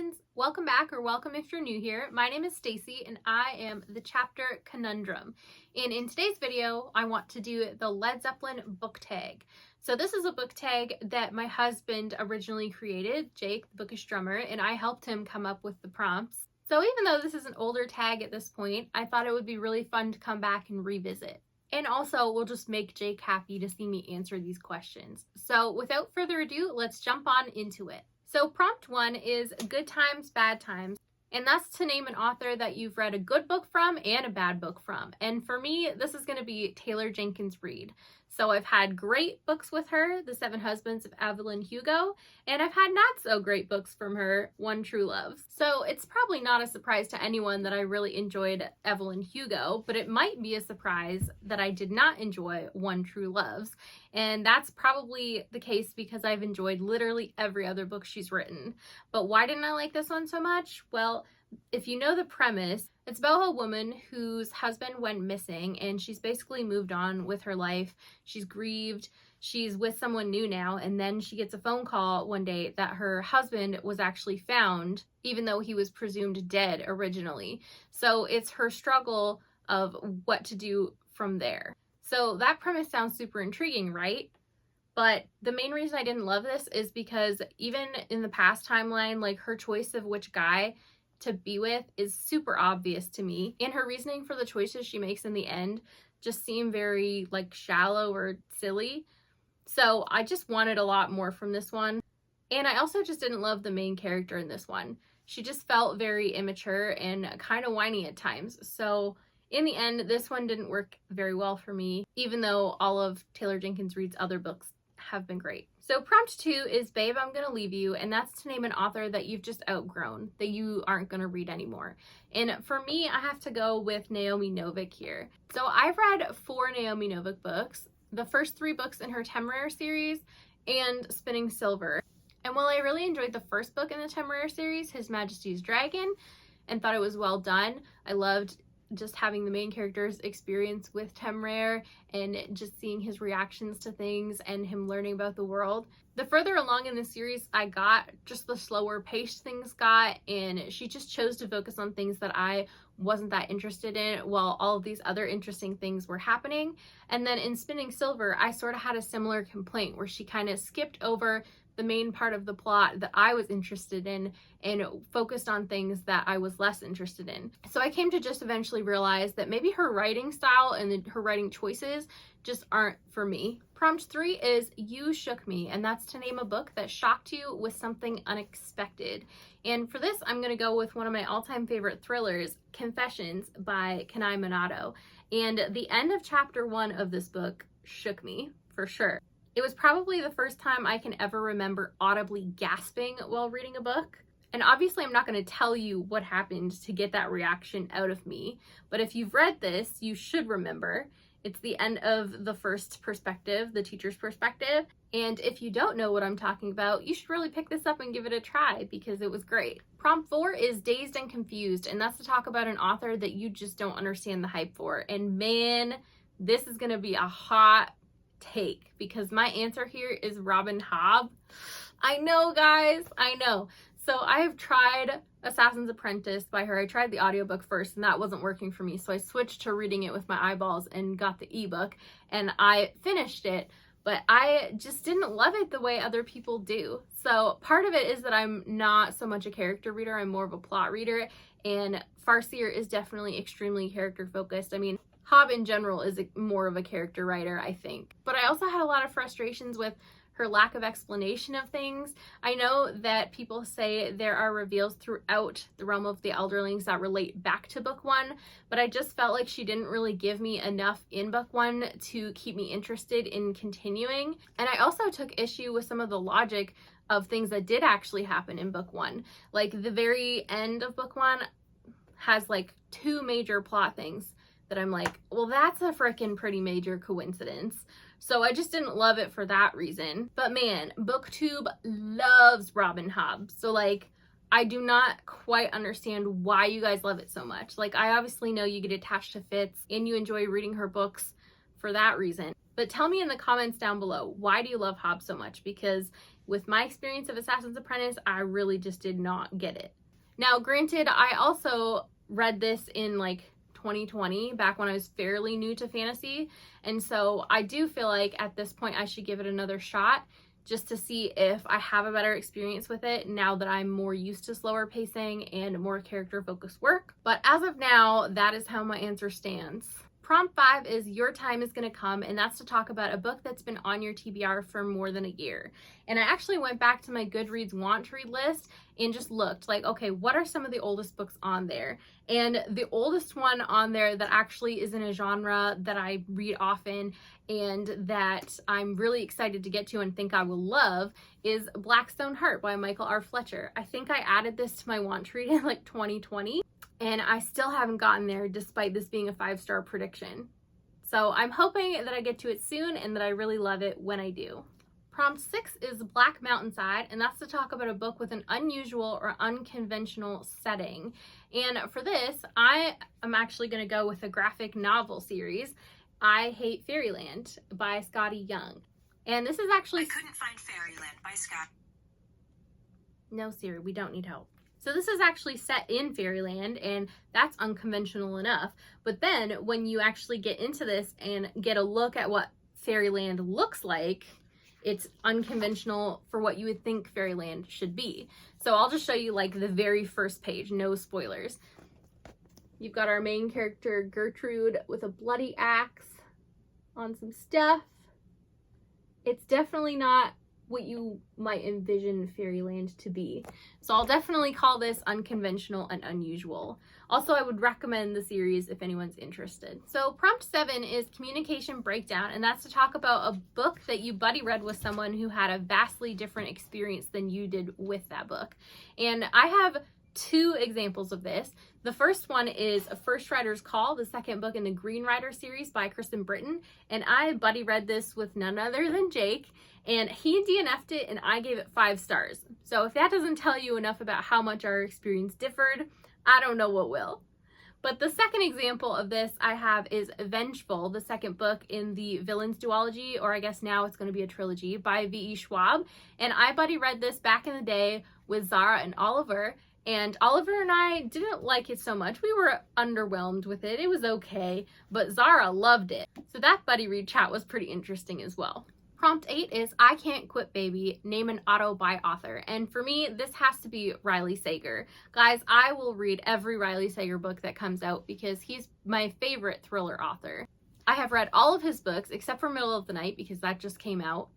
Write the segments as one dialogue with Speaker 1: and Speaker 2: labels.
Speaker 1: friends, welcome back, or welcome if you're new here. My name is Stacy and I am the chapter Conundrum. And in today's video, I want to do the Led Zeppelin Book Tag. So this is a book tag that my husband originally created, Jake, the bookish drummer, and I helped him come up with the prompts. So even though this is an older tag at this point, I thought it would be really fun to come back and revisit. And also, we'll just make Jake happy to see me answer these questions. So without further ado, let's jump on into it. So prompt 1 is good times, bad times. And that's to name an author that you've read a good book from and a bad book from. And for me, this is going to be Taylor Jenkins Reid. So I've had great books with her, The 7 Husbands of Evelyn Hugo, and I've had not so great books from her, One True Love. So it's probably not a surprise to anyone that I really enjoyed Evelyn Hugo, but it might be a surprise that I did not enjoy One True Loves. And that's probably the case because I've enjoyed literally every other book she's written. But why didn't I like this one so much? Well, if you know the premise, it's about a woman whose husband went missing and she's basically moved on with her life. She's grieved. She's with someone new now, and then she gets a phone call one day that her husband was actually found, even though he was presumed dead originally. So it's her struggle of what to do from there. So that premise sounds super intriguing, right? But the main reason I didn't love this is because even in the past timeline, like her choice of which guy to be with is super obvious to me, and her reasoning for the choices she makes in the end just seem very like shallow or silly. So I just wanted a lot more from this one. And I also just didn't love the main character in this one. She just felt very immature and kind of whiny at times. So in the end, this one didn't work very well for me, even though all of Taylor Jenkins Reid's other books have been great. So prompt 2 is Babe, I'm Gonna Leave You, and that's to name an author that you've just outgrown, that you aren't gonna read anymore. And for me, I have to go with Naomi Novik here. So I've read 4 Naomi Novik books, the first 3 books in her Temeraire series, and Spinning Silver. And while I really enjoyed the first book in the Temeraire series, His Majesty's Dragon, and thought it was well done, I loved just having the main character's experience with Temeraire and just seeing his reactions to things and him learning about the world. The further along in the series I got, just the slower paced things got, and she just chose to focus on things that I wasn't that interested in while all of these other interesting things were happening. And then in Spinning Silver, I sort of had a similar complaint where she kind of skipped over the main part of the plot that I was interested in and focused on things that I was less interested in. So I came to just eventually realize that maybe her writing style and her writing choices just aren't for me. Prompt 3 is You Shook Me, and that's to name a book that shocked you with something unexpected. And for this, I'm going to go with one of my all-time favorite thrillers, Confessions by Kenai Minato. And the end of chapter 1 of this book shook me, for sure. It was probably the first time I can ever remember audibly gasping while reading a book. And obviously I'm not going to tell you what happened to get that reaction out of me, but if you've read this, you should remember. It's the end of the first perspective, the teacher's perspective. And if you don't know what I'm talking about, you should really pick this up and give it a try because it was great. Prompt 4 is Dazed and Confused, and that's to talk about an author that you just don't understand the hype for. And man, this is going to be a hot take because my answer here is Robin Hobb. I know, guys, I know. So I have tried Assassin's Apprentice by her. I tried the audiobook first and that wasn't working for me, so I switched to reading it with my eyeballs and got the ebook, and I finished it, but I just didn't love it the way other people do. So part of it is that I'm not so much a character reader, I'm more of a plot reader, and Farseer is definitely extremely character focused. I mean, Hobb in general is more of a character writer, I think. But I also had a lot of frustrations with her lack of explanation of things. I know that people say there are reveals throughout the realm of the Elderlings that relate back to book 1, but I just felt like she didn't really give me enough in book 1 to keep me interested in continuing. And I also took issue with some of the logic of things that did actually happen in book 1. Like the very end of book 1 has like 2 major plot things that I'm like, well, that's a freaking pretty major coincidence. So I just didn't love it for that reason. But man, BookTube loves Robin Hobb. So like, I do not quite understand why you guys love it so much. Like, I obviously know you get attached to Fitz and you enjoy reading her books for that reason. But tell me in the comments down below, why do you love Hobb so much? Because with my experience of Assassin's Apprentice, I really just did not get it. Now, granted, I also read this in like 2020, back when I was fairly new to fantasy, and so I do feel like at this point I should give it another shot just to see if I have a better experience with it now that I'm more used to slower pacing and more character focused work. But as of now, that is how my answer stands. Prompt 5 is your time is going to come, and that's to talk about a book that's been on your TBR for more than a year. And I actually went back to my Goodreads want to read list and just looked like, okay, what are some of the oldest books on there? And the oldest one on there that actually is in a genre that I read often and that I'm really excited to get to and think I will love is Blackstone Heart by Michael R. Fletcher. I think I added this to my want to read in like 2020. And I still haven't gotten there despite this being a 5-star prediction. So I'm hoping that I get to it soon and that I really love it when I do. Prompt 6 is Black Mountainside, and that's to talk about a book with an unusual or unconventional setting. And for this, I am actually going to go with a graphic novel series, I Hate Fairyland by Scotty Young. And this is actually...
Speaker 2: I couldn't find Fairyland by Scott.
Speaker 1: No, Siri, we don't need help. So this is actually set in Fairyland, and that's unconventional enough. But then when you actually get into this and get a look at what Fairyland looks like, it's unconventional for what you would think Fairyland should be. So I'll just show you like the very first page, no spoilers. You've got our main character Gertrude with a bloody axe on some stuff. It's definitely not what you might envision Fairyland to be. So I'll definitely call this unconventional and unusual. Also, I would recommend the series if anyone's interested. So prompt 7 is communication breakdown, and that's to talk about a book that you buddy read with someone who had a vastly different experience than you did with that book. And I have 2 examples of this. The first one is A First Rider's Call, the second book in the Green Rider series by Kristen Britton, and I buddy read this with none other than Jake, and he DNF'd it and I gave it 5 stars. So if that doesn't tell you enough about how much our experience differed, I don't know what will. But the second example of this I have is Vengeful, the second book in the Villains duology, or I guess now it's going to be a trilogy, by V.E. Schwab, and I buddy read this back in the day with Zara and Oliver. And Oliver and I didn't like it so much. We were underwhelmed with it. It was okay, but Zara loved it. So that buddy read chat was pretty interesting as well. Prompt 8 is I Can't Quit Baby, name an auto-buy author. And for me, this has to be Riley Sager. Guys, I will read every Riley Sager book that comes out because he's my favorite thriller author. I have read all of his books except for Middle of the Night because that just came out.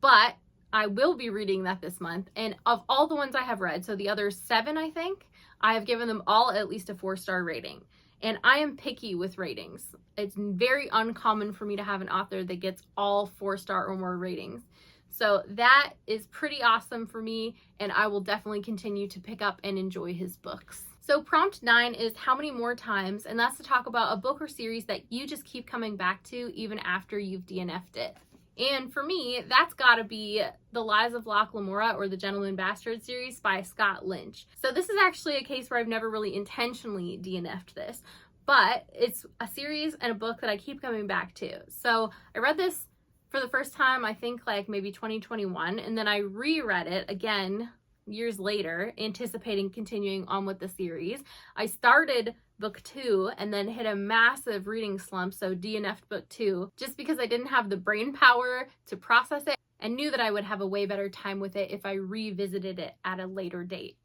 Speaker 1: But I will be reading that this month, and of all the ones I have read, so the other 7 I think, I have given them all at least a 4-star rating. And I am picky with ratings. It's very uncommon for me to have an author that gets all 4-star or more ratings. So that is pretty awesome for me, and I will definitely continue to pick up and enjoy his books. So prompt 9 is how many more times, and that's to talk about a book or series that you just keep coming back to even after you've DNF'd it. And for me, that's got to be The Lies of Locke Lamora, or the Gentleman Bastard series by Scott Lynch. So this is actually a case where I've never really intentionally DNF'd this, but it's a series and a book that I keep coming back to. So I read this for the first time, I think like maybe 2021, and then I reread it again years later, anticipating continuing on with the series. I started book 2 and then hit a massive reading slump, so DNF'd book 2, just because I didn't have the brain power to process it and knew that I would have a way better time with it if I revisited it at a later date.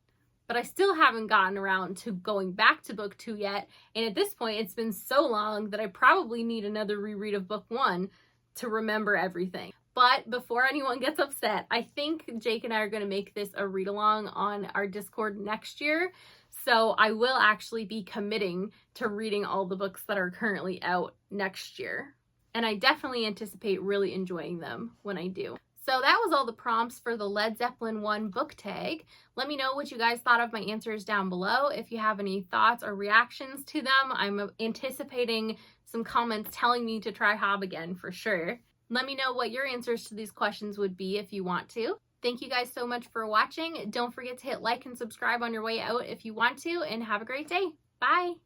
Speaker 1: But I still haven't gotten around to going back to book 2 yet, and at this point it's been so long that I probably need another reread of book 1 to remember everything. But before anyone gets upset, I think Jake and I are going to make this a read-along on our Discord next year. So I will actually be committing to reading all the books that are currently out next year. And I definitely anticipate really enjoying them when I do. So that was all the prompts for the Led Zeppelin 1 book tag. Let me know what you guys thought of my answers down below. If you have any thoughts or reactions to them, I'm anticipating some comments telling me to try Hob again for sure. Let me know what your answers to these questions would be if you want to. Thank you guys so much for watching. Don't forget to hit like and subscribe on your way out if you want to, and have a great day. Bye!